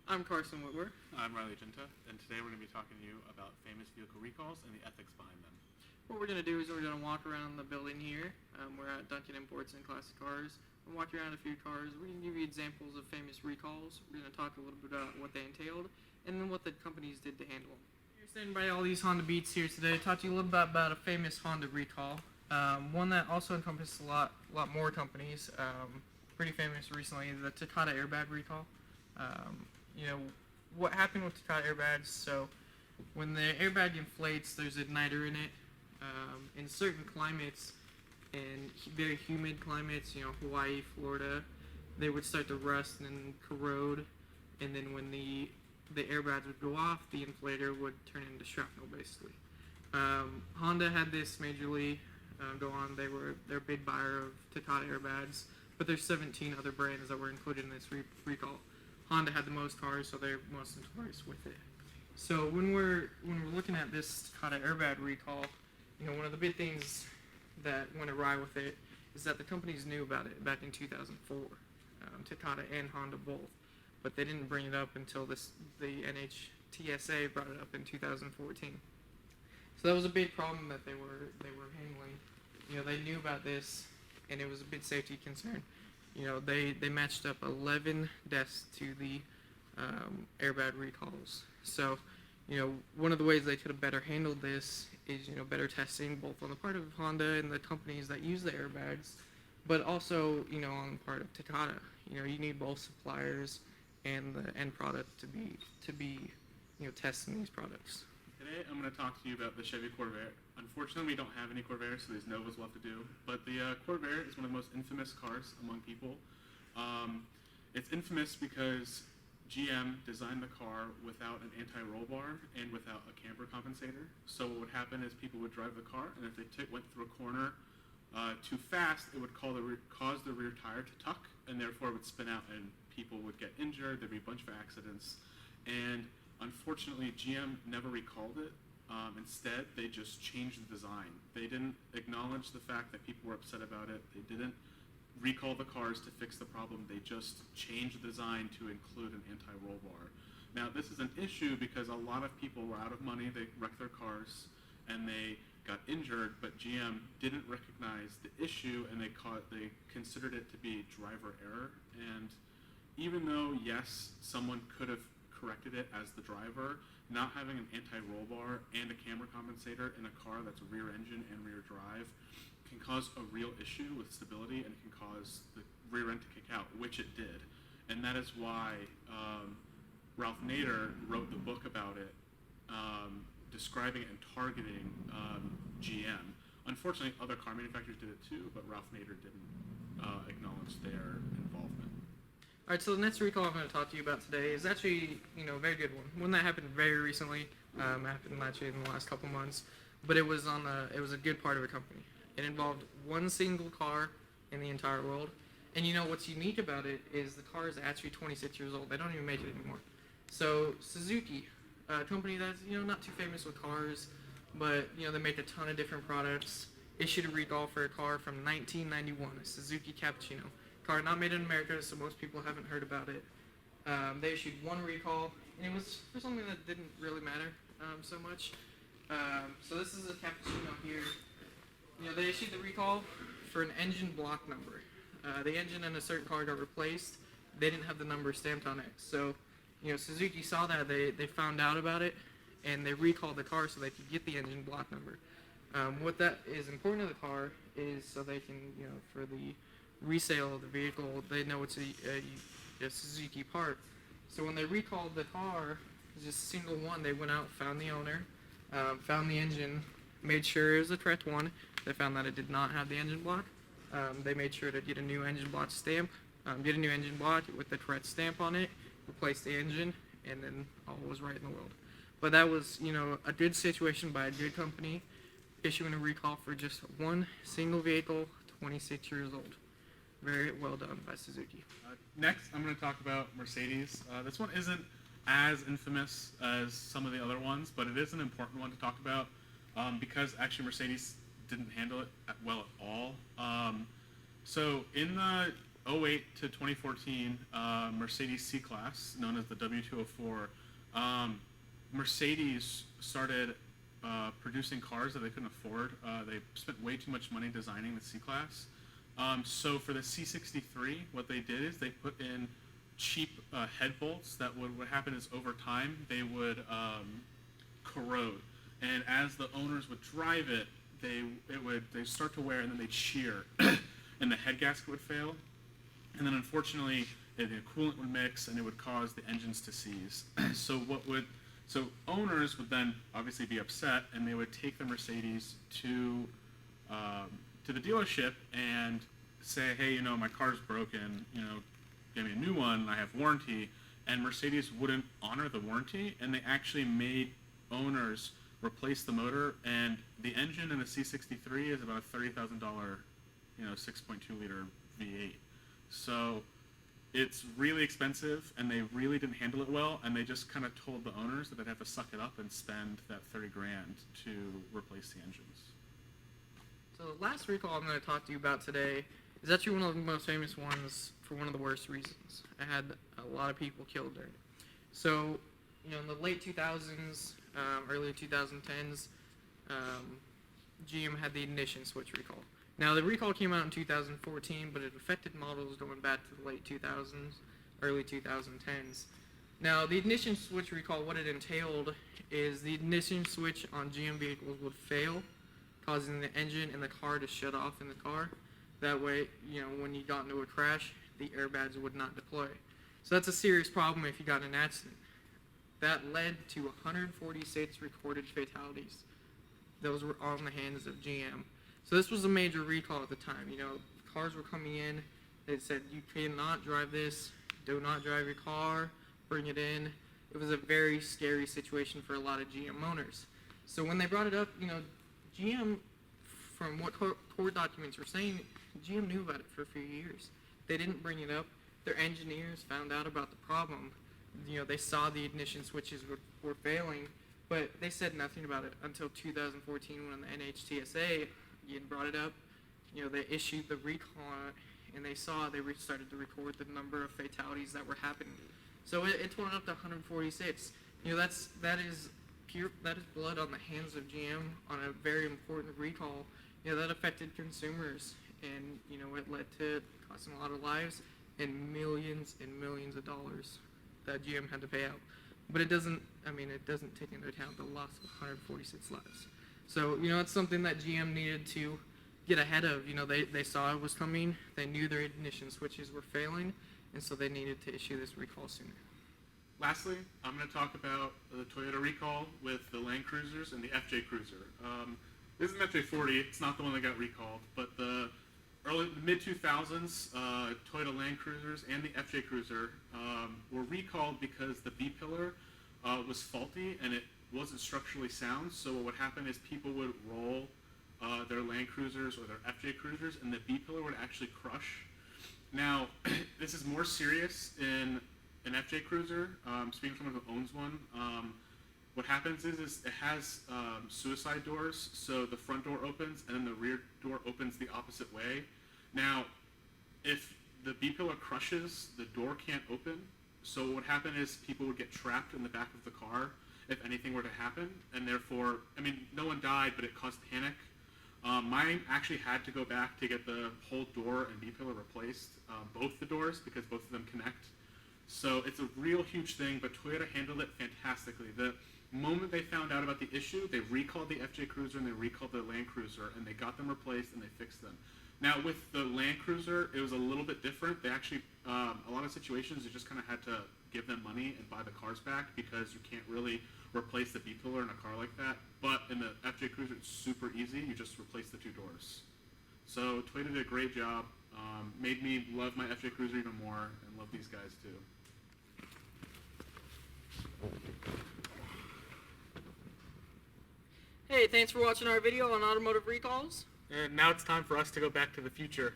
I'm Carson Whitwer. I'm Riley Genta, and today we're going to be talking to you about famous vehicle recalls and the ethics behind them. What we're going to do is we're going to walk around the building here. We're at Duncan Imports and Classic Cars. We'll walk around a few cars. We're going to give you examples of famous recalls. We're going to talk a little bit about what they entailed and then what the companies did to handle them. You're standing by all these Honda Beats here today. Talk to you a little bit about a famous Honda recall. One that also encompassed a lot more companies. Pretty famous recently, the Takata airbag recall. What happened with Takata airbags, so when the airbag inflates, there's an igniter in it. In certain climates, in very humid climates, Hawaii, Florida, they would start to rust and corrode, and then when the airbags would go off, the inflator would turn into shrapnel, basically. Honda had this majorly go on. They're a big buyer of Takata airbags, but there's 17 other brands that were included in this recall. Honda had the most cars, so they're most notorious with it. So when we're looking at this Takata airbag recall, one of the big things that went awry with it is that the companies knew about it back in 2004, Takata and Honda both, but they didn't bring it up until the NHTSA brought it up in 2014. So that was a big problem that they were handling. They knew about this, and it was a big safety concern. They matched up 11 deaths to the airbag recalls. So, one of the ways they could have better handled this is, better testing both on the part of Honda and the companies that use the airbags, but also, on the part of Takata. You need both suppliers and the end product to be testing these products. Today I'm going to talk to you about the Chevy Corvair. Unfortunately, we don't have any Corvairs, so there's Novas left to do. But the Corvair is one of the most infamous cars among people. It's infamous because GM designed the car without an anti-roll bar and without a camber compensator. So what would happen is people would drive the car, and if they went through a corner too fast, it would cause the rear tire to tuck, and therefore it would spin out, and people would get injured. There'd be a bunch of accidents. And unfortunately, GM never recalled it. Instead, they just changed the design. They didn't acknowledge the fact that people were upset about it. They didn't recall the cars to fix the problem. They just changed the design to include an anti-roll bar. Now, this is an issue because a lot of people were out of money. They wrecked their cars, and they got injured, but GM didn't recognize the issue, and they considered it to be driver error. And even though, yes, someone could have corrected it as the driver, not having an anti-roll bar and a camber compensator in a car that's rear engine and rear drive can cause a real issue with stability and can cause the rear end to kick out, which it did. And that is why Ralph Nader wrote the book about it, describing it and targeting GM. Unfortunately, other car manufacturers did it too, but Ralph Nader didn't acknowledge their involvement. All right, so the next recall I'm going to talk to you about today is actually, a very good one that happened very recently. Happened actually in the last couple months, but it was a good part of a company. It involved one single car in the entire world, and what's unique about it is the car is actually 26 years old. They don't even make it anymore. So Suzuki, a company that's not too famous with cars, but they make a ton of different products, issued a recall for a car from 1991, a Suzuki Cappuccino. Car not made in America, so most people haven't heard about it. They issued one recall, and it was for something that didn't really matter so much. So this is a Cappuccino here. They issued the recall for an engine block number. The engine in a certain car got replaced. They didn't have the number stamped on it. So, Suzuki saw that. They found out about it, and they recalled the car so they could get the engine block number. What that is important to the car is so they can, for the resale of the vehicle, they know it's a Suzuki part. So when they recalled the car, just a single one, they went out, found the owner, found the engine, made sure it was a Tret 1. They found that it did not have the engine block. They made sure to get a new engine block stamp, get a new engine block with the Tret stamp on it, replace the engine, and then all was right in the world. But that was, a good situation by a good company, issuing a recall for just one single vehicle, 26 years old. Very well done by Suzuki. Next, I'm going to talk about Mercedes. This one isn't as infamous as some of the other ones, but it is an important one to talk about because actually Mercedes didn't handle it well at all. So in the 08 to 2014 Mercedes C-Class, known as the W204. Mercedes started producing cars that they couldn't afford. They spent way too much money designing the C-Class. So for the C63, what they did is they put in cheap head bolts that what happen is over time they would corrode, and as the owners would drive it, they start to wear and then they'd shear, and the head gasket would fail, and then unfortunately the coolant would mix and it would cause the engines to seize. So owners would then obviously be upset, and they would take the Mercedes to the dealership and say, hey, you know, my car's broken, you know, give me a new one, I have warranty. And Mercedes wouldn't honor the warranty, and they actually made owners replace the motor, and the engine in the C63 is about a $30,000, you know, 6.2 liter V8. So it's really expensive, and they really didn't handle it well, and they just kind of told the owners that they'd have to suck it up and spend that 30 grand to replace the engines. So the last recall I'm going to talk to you about today is actually one of the most famous ones for one of the worst reasons. It had a lot of people killed during it. So, you know, in the late 2000s, early 2010s, GM had the ignition switch recall. Now, the recall came out in 2014, but it affected models going back to the late 2000s, early 2010s. Now, the ignition switch recall, what it entailed is the ignition switch on GM vehicles would fail, causing the engine and the car to shut off in the car. That way, you know, when you got into a crash, the airbags would not deploy. So that's a serious problem if you got in an accident. That led to 146 recorded fatalities. Those were on the hands of GM. So this was a major recall at the time. You know, cars were coming in. They said, you cannot drive this. Do not drive your car. Bring it in. It was a very scary situation for a lot of GM owners. So when they brought it up, you know, GM, from what court documents were saying, GM knew about it for a few years. They didn't bring it up. Their engineers found out about the problem. You know, they saw the ignition switches were failing, but they said nothing about it until 2014 when the NHTSA brought it up. You know, they issued the recall on it, and they started to record the number of fatalities that were happening. So it totaled up to 146. You know, that is blood on the hands of GM on a very important recall. You know, that affected consumers, and you know, it led to costing a lot of lives and millions of dollars that GM had to pay out. But it doesn't take into account the loss of 146 lives. So, you know, it's something that GM needed to get ahead of. You know, they saw it was coming, they knew their ignition switches were failing, and so they needed to issue this recall sooner. Lastly, I'm going to talk about the Toyota recall with the Land Cruisers and the FJ Cruiser. This is an FJ40, it's not the one that got recalled, but the mid-2000s Toyota Land Cruisers and the FJ Cruiser were recalled because the B-pillar was faulty and it wasn't structurally sound. So what would happen is people would roll their Land Cruisers or their FJ Cruisers, and the B-pillar would actually crush. Now, this is more serious in an FJ Cruiser. Speaking from someone who owns one, what happens is it has suicide doors, so the front door opens and then the rear door opens the opposite way. Now, if the B-pillar crushes, the door can't open, so what would happen is people would get trapped in the back of the car if anything were to happen, and therefore, I mean, no one died, but it caused panic. Mine actually had to go back to get the whole door and B-pillar replaced, both the doors, because both of them connect. So it's a real huge thing, but Toyota handled it fantastically. The moment they found out about the issue, they recalled the FJ Cruiser and they recalled the Land Cruiser, and they got them replaced and they fixed them. Now with the Land Cruiser, it was a little bit different. They actually, a lot of situations, you just kind of had to give them money and buy the cars back because you can't really replace the B-pillar in a car like that. But in the FJ Cruiser, it's super easy. You just replace the two doors. So Toyota did a great job. Made me love my FJ Cruiser even more and love these guys too. Hey, thanks for watching our video on automotive recalls. And now it's time for us to go back to the future.